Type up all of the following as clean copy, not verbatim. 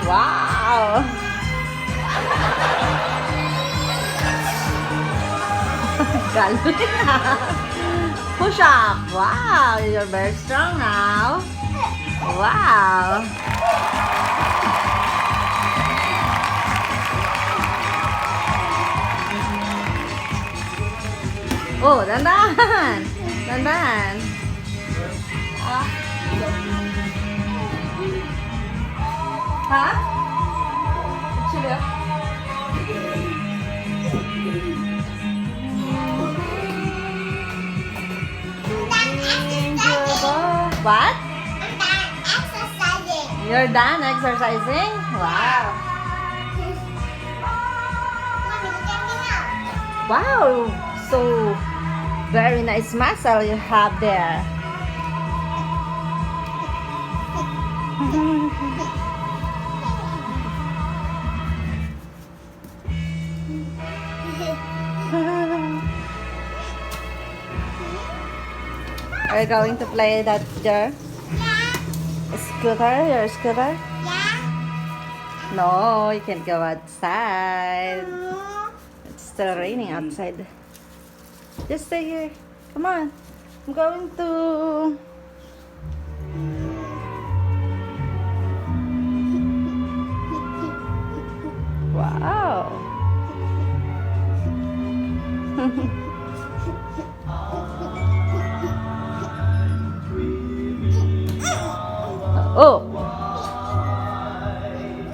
Wow! Galing. Push up. Wow, you're very strong now. Wow. Oh, dandan. Dandan. Ha? Actually, what? You're done exercising? Wow. Wow. So, very nice muscle you have there. Are you going to play that your scooter? Your scooter? Yeah. No, you can't go outside. It's still raining outside. Just stay here. Come on. I'm going to... Wow. Oh.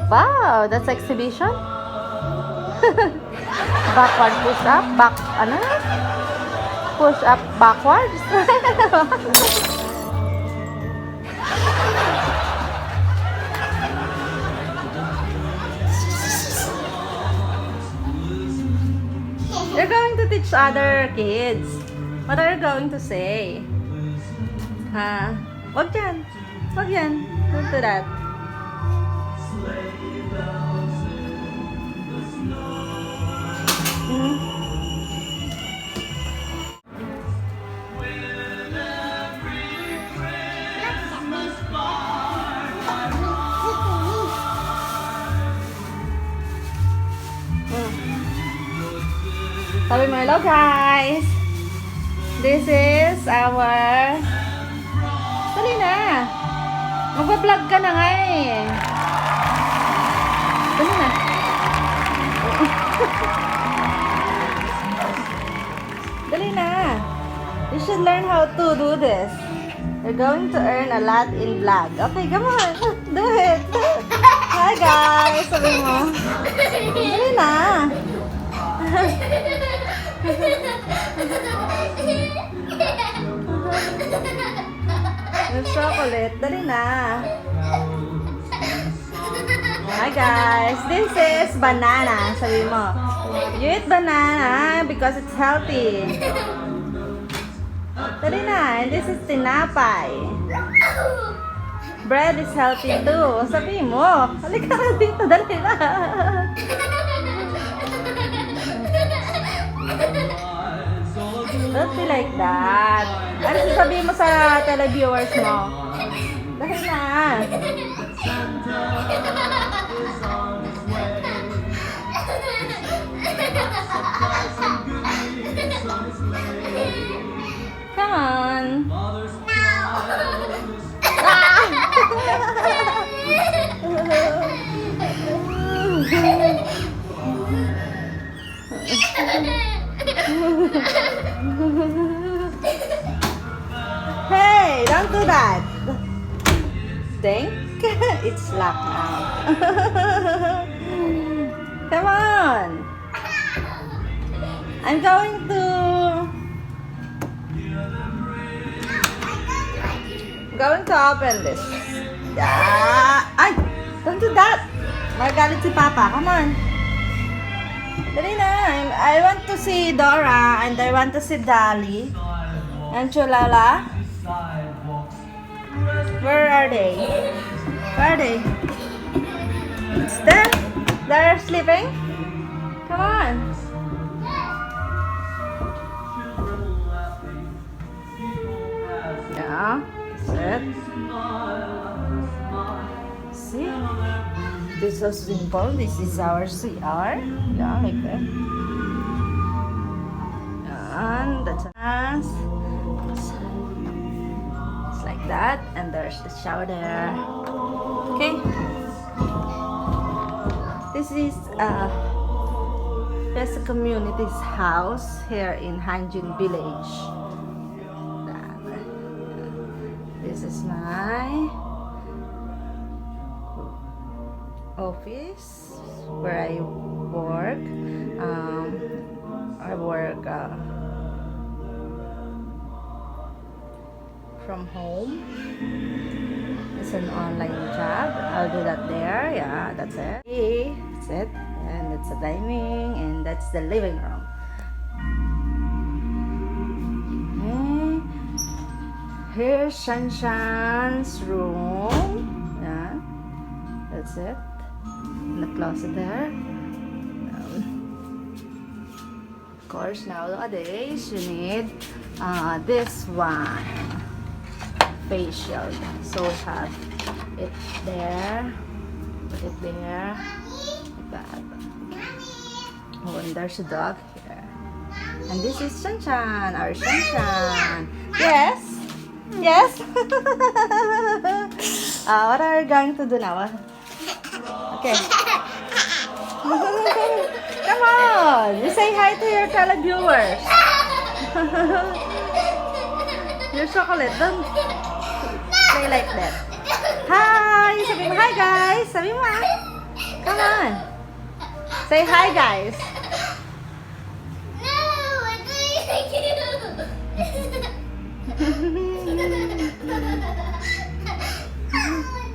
Wow, that's exhibition. Backward push up, ano? Push up backwards. You're going to teach other kids. What are you going to say? Ha? Wag yan. Wag yan. Don't do that. Sabi mo, hello guys! This is our... Dali na! Magpa-vlog ka na nga eh! Dali na! Dali na! You should learn how to do this. You're going to earn a lot in vlog. Okay, come on! Do it! Hi guys! Sabi mo. Dali na! Yung chocolate, dali na. Hi guys, this is banana. Sabi mo, you eat banana because it's healthy. Dali na, and this is tinapay. Bread is healthy too. Sabi mo, halika na dito, dali na. Don't be like that. Ano sasabihin mo sa televiewers mo? Dahil na. Come on. Hey, don't do that. Think it's locked now. Come on. I'm going to open this. Yeah. Ay, don't do that. Magalit si Papa. Come on. Dali na. I want to see Dora and I want to see Dali and Chulala. Where are they? Where are they? It's there. They're sleeping. Come on. Yeah. Sit. See? This so simple. This is our CR. Yeah, like that. And that's us. It's like that. And there's the shower there. Okay. This is Pesa Community's house here in Hanjin Village. This is my office where I work. I work from home. It's an online job. I'll do that there. Yeah, that's it. That's it. And that's the dining, and that's the living room. Okay. Here's Shanshan's room. Yeah, that's it. And the closet there. Of course, nowadays you need this one, facial. So we have it there, put it there, like that. Oh, and there's a dog here. And this is Shanshan, our Shanshan. Yes? Yes? What are you going to do now? Okay. Come on! You say hi to your televiewers. Your chocolate, don't play like that. Hi! Sabi mo, hi guys! Sabi mo ah. Come on. Say hi guys. No, I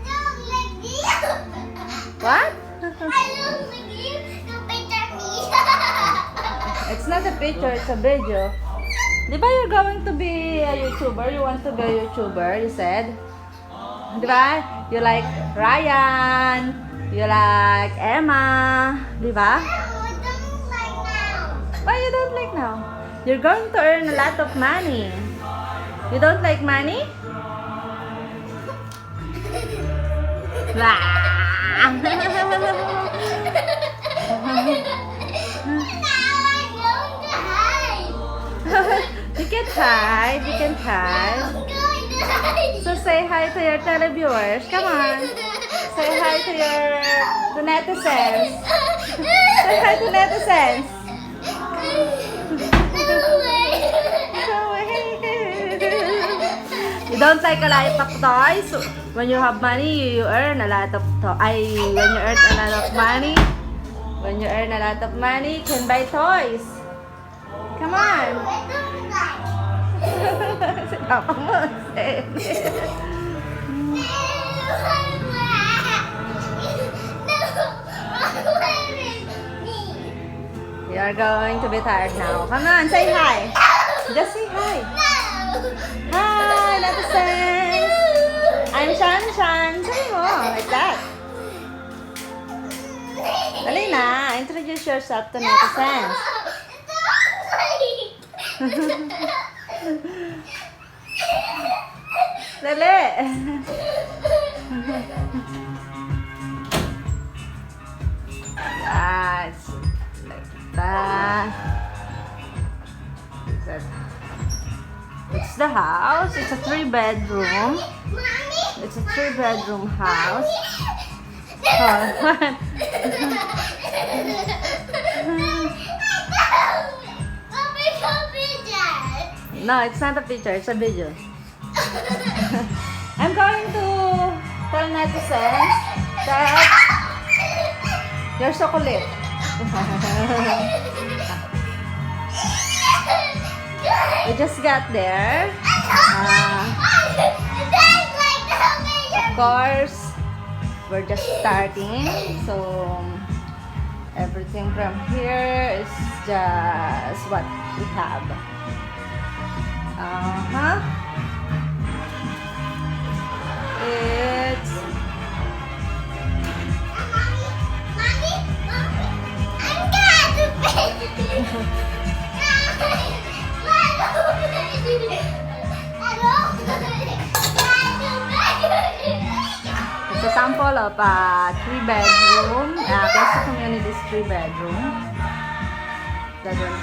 don't like you. What? I don't like you. Don't picture me. It's not a picture, it's a video. Di ba you're going to be a YouTuber? You want to be a YouTuber, you said? Di ba? You like Ryan. You like Emma. Di ba? No, I don't like now. Why you don't like now? You're going to earn a lot of money. You don't like money? Nah. Now I don't hide. You can hide. You can hide. I'm going to hide. So say hi to your televiewers. Come on. Say hi to the netizens. Say hi to netizens. No way. You don't like a lot of toys. When you have money, you earn a lot of toys. When you earn a lot of money, you can buy toys. Come on. I don't like. Si Papa mo. You're going to be tired now. Come on, say hi. Just say hi. Hi, netizens. I'm Shanshan. Sabi mo, like that. Dali na, introduce yourself to netizens. Dali. Yes. Like that. It's the house. It's a 3-bedroom. It's a 3-bedroom house. No, it's not a picture. It's a video. I'm going to tell netizens that you're chocolate. We just got there. Of course, we're just starting. So, everything from here is just what we have. It's sample of a 3-bedroom. There's a community's 3-bedroom. That one.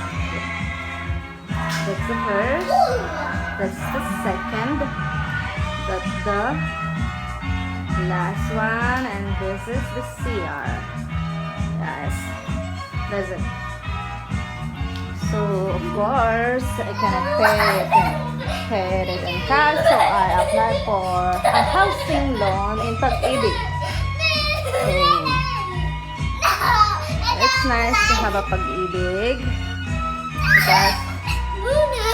That's the first. That's the second. That's the last one. And this is the CR. Yes. That's it. So, of course, I cannot pay it in cash. So, I apply for a housing loan in Pag-ibig. So, it's nice to have a Pag-ibig because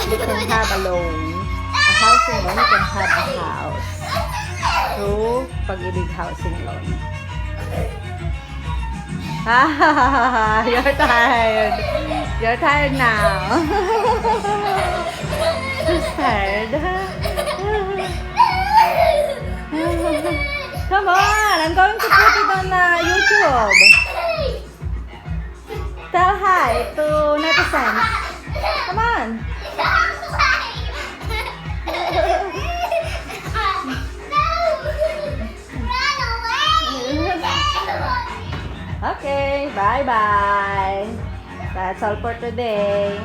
you can have a loan. A housing loan, you can have a house through Pag-ibig housing loan. You're tired. You're tired now. Who's tired? Come on, I'm going to put it on YouTube. Tell hi to netizens. Come on. Okay, bye-bye. That's all for today.